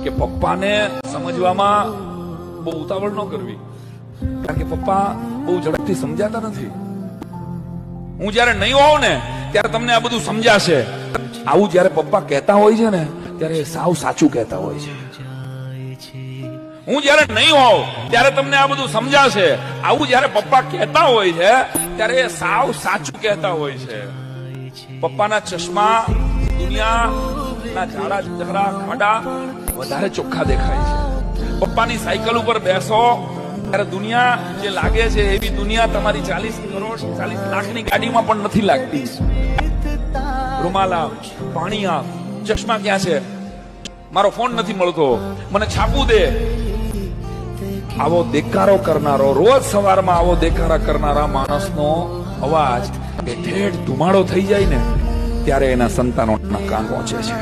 કે પપ્પાને સમજવામાં બહુ ઉતાવળ ન કરવી, કારણ કે પપ્પા બહુ ઝડપથી સમજાતા નથી. હું જયારે નહીં હોઉં ને ત્યારે તમને આ બધું સમજાશે. આવું જયારે પપ્પા કહેતા હોય છે ને ત્યારે સાવ સાચું કહેતા હોય છે. હું જયારે નહીં હોઉં ત્યારે તમને આ બધું સમજાશે. આવું જયારે પપ્પા કહેતા હોય છે ત્યારે સાવ સાચું કહેતા હોય છે. પપ્પાના ચશ્મા દુનિયાના ઝાડા ઝઘડા ખાડા વધારે ચોખ્ખા દેખાય છે. પપ્પાની સાયકલ ઉપર બેસો ત્યારે દુનિયા જે લાગે છે એવી દુનિયા તમારી 40 કરોડ 40 લાખની ગાડીમાં પણ નથી લાગતી. રૂમાલ આપ, પાણી આપ, ચશ્મા ક્યાં છે, મારો ફોન નથી મળતો, મને છાપું દે. આવો દેકારો કરનારો, રોજ સવારમાં આવો દેકારા કરનારા માણસનો અવાજ ઠેઠ ધુમાડો થઈ જાય ને ત્યારે એના સંતાનોના કાન પહોંચે છે.